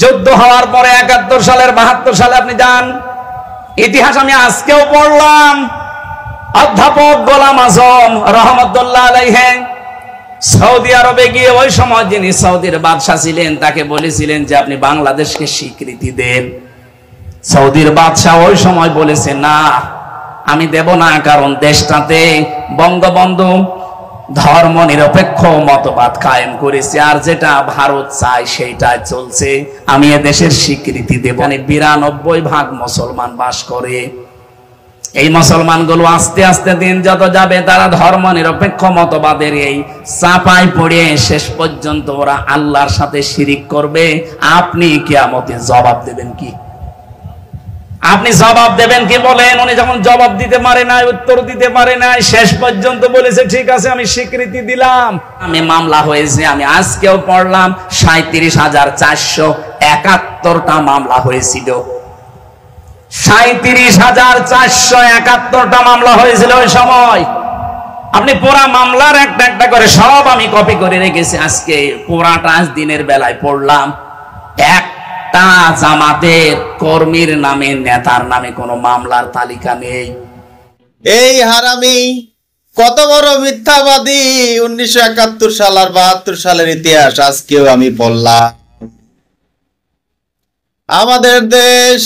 যুদ্ধ হওয়ার পরে 71 সালের 72 সালে আপনি যান, ইতিহাস আমি আজকেও পড়লাম। অধ্যাপক গোলাম আজম রহমতুল্লাহ আলাইহি সৌদি আরবে গিয়ে ওই সময় যিনি সৌদির বাদশা ছিলেন তাকে বলেছিলেন যে আপনি বাংলাদেশকে স্বীকৃতি দেন। সৌদির বাদশা ওই সময় বলেছে না, আমি দেব না, কারণ দেশটাতে বঙ্গবন্ধু ধর্ম নিরপেক্ষ মতবাদ কায়েম করেছে, আর যেটা ভারত চায় সেইটাই চলছে, আমি এ দেশের স্বীকৃতি দেব। 92% মুসলমান বাস করে। এই মুসলমানগুলো আস্তে আস্তে দিন যত যাবে তারা ধর্ম নিরপেক্ষ মতবাদের এই চাপায় পড়ে শেষ পর্যন্ত ওরা আল্লাহর সাথে শিরিক করবে। আপনি কিয়ামতে জবাব দেবেন কি? আপনি জবাব দেবেন কি বলেন? উনি যখন জবাব দিতে পারে নাই, উত্তর দিতে পারে নাই, শেষ পর্যন্ত বলেছে ঠিক আছে আমি স্বীকৃতি দিলাম। আমি মামলা হয়েছে, আমি আজকেও পড়লাম 37,471টা মামলা হয়েছিল। 37,471টা মামলা হয়েছিল ওই সময়। আপনি পুরা মামলার একটা একটা করে সব আমি কপি করে রেখেছি, আজকে পুরাটা আজ দিনের বেলায় পড়লাম। একটা জামাতের কর্মীর নামে, নেতার নামে কোনো মামলার তালিকা নেই। এই হারামি কত বড় মিথ্যাবাদী! 1971 সাল আর 72 সালের ইতিহাস আজকেও আমি পড়লাম। আমাদের দেশ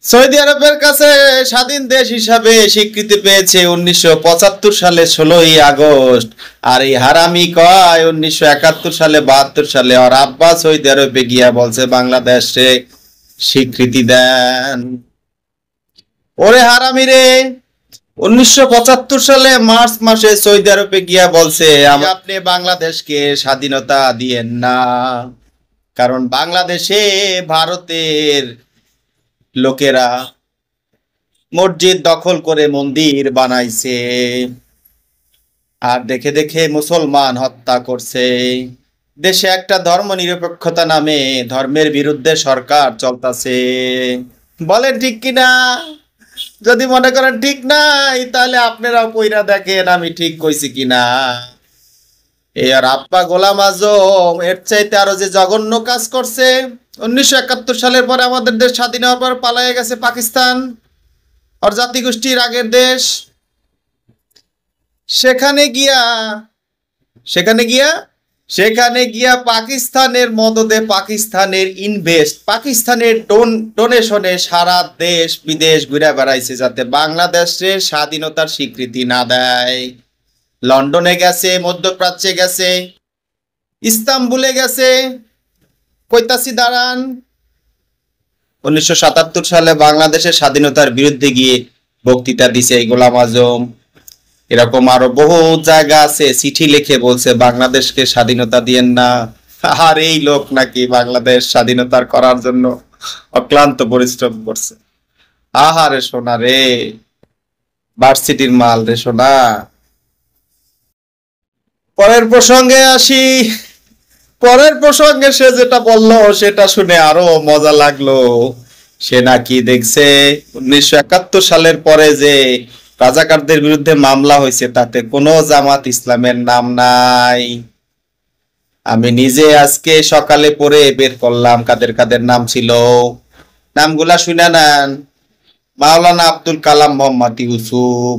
সৌদি আরবের কাছে স্বাধীন দেশ হিসাবে স্বীকৃতি পেয়েছে 1975 সালে 16ই আগস্ট। আর এই হারামি কয় 1971 সালে 72 সালে আর আব্বা সৌদি আরবে গিয়া বলছে বাংলাদেশে স্বীকৃতি দেন। ওরে হারামি রে, 1975 সালে মার্চ মাসে সৌদি আরবে গিয়া বলছে আপনি বাংলাদেশকে স্বাধীনতা দিয়েন না, কারণ বাংলাদেশে ভারতের লোকেরা মসজিদ দখল করে মন্দির বানাইছে, আর দেখে দেখে মুসলমান হত্যা করছে। দেশে একটা ধর্ম নিরপেক্ষতা নামে ধর্মের বিরুদ্ধে সরকার চলতেছে। বলেন ঠিক কিনা? যদি মনে করেন ঠিক নাই তাহলে আপনারাও কইরা দেখেন আমি ঠিক কইছি কিনা। এই আর আব্বা গোলাম আজম এর চাইতে আরো যে জঘন্য কাজ করছে। 1971 সালের পরে আমাদের দেশ স্বাধীন হওয়ার পর পালায়ে গেছে পাকিস্তান, আর জাতিগোষ্ঠীর আগের দেশ। সেখানে গিয়া পাকিস্তানের মদদে, পাকিস্তানের ইনভেস্ট, পাকিস্তানের ডোনেশনে সারা দেশ বিদেশ ঘুরে বেড়াইছে যাতে বাংলাদেশের স্বাধীনতার স্বীকৃতি না দেয়। লন্ডনে গেছে, মধ্যপ্রাচ্যে গেছে, ইস্তাম্বুলে গেছে। কইতাছি দাঁড়ান, 1977 সালে বাংলাদেশের স্বাধীনতার বিরুদ্ধে গিয়ে বক্তৃতা দিছে এই গোলাম আজম। এরকম আরো বহু জায়গা আছে, চিঠি লিখে বলছে বাংলাদেশকে স্বাধীনতা দিয়েন না। আর এই লোক নাকি বাংলাদেশ স্বাধীনতার করার জন্য অক্লান্ত পরিশ্রম করছে। আহারে সোনা রে, ভার্সিটির মাল রে সোনা। পরের প্রসঙ্গে আসি। পরের প্রসঙ্গে সে যেটা বললো সেটা শুনে আরো মজা লাগলো। সে নাকি দেখছে 1971 সালের পরে যে রাজাকারদের বিরুদ্ধে মামলা হয়েছে তাতে কোনো জামাত ইসলামের নাম নাই। আমি নিজে আজকে সকালে পড়ে বের করলাম কাদের কাদের নাম ছিল। নামগুলা শুনে নেন। মাওলানা আব্দুল কালাম মোহাম্মদ ইউসুফ,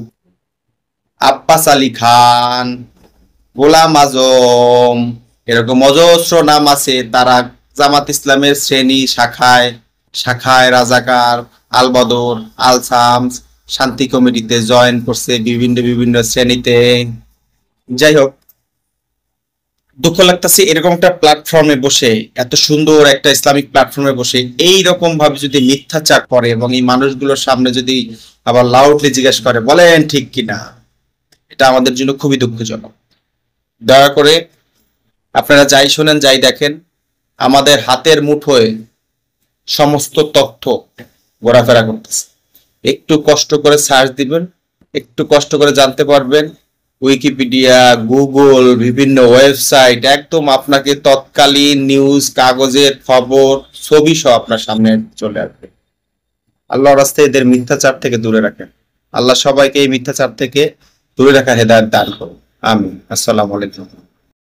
আব্বাস আলী খান, গোলাম আজম, এরকম অজস্র নাম আছে। তারা জামাত ইসলামের শ্রেণী শাখায় রাজাকার, আল বদর, আল শামস, শান্তি কমিটিতে জয়েন করছে, বিভিন্ন শ্রেণীতে। যাই হোক, দুঃখ লাগতেছে এরকম একটা প্ল্যাটফর্মে বসে, এত সুন্দর একটা ইসলামিক প্ল্যাটফর্মে বসে এইরকম ভাবে যদি মিথ্যাচার করে এবং এই মানুষগুলোর সামনে যদি আবার লাউডলি জিজ্ঞেস করে বলেন ঠিক কিনা, এটা আমাদের জন্য খুবই দুঃখজনক। দয়া করে আপনারা যাই শোনেন, যাই দেখেন, আমাদের হাতের মুঠোয় সমস্ত তথ্য ঘোরাফেরা করতেছে। একটু কষ্ট করে সার্চ দিবেন, একটু কষ্ট করে জানতে পারবেন। উইকিপিডিয়া, গুগল, বিভিন্ন ওয়েবসাইট একদম আপনাকে তৎকালীন নিউজ, কাগজের খবর, ছবি সহ আপনার সামনে চলে আসবে। আল্লাহর রাস্তায় এদের মিথ্যাচার থেকে দূরে রাখেন। আল্লাহ সবাইকে এই মিথ্যাচার থেকে দূরে রাখার হেদায়েত দান করুন। আমিন। আসসালামু আলাইকুম।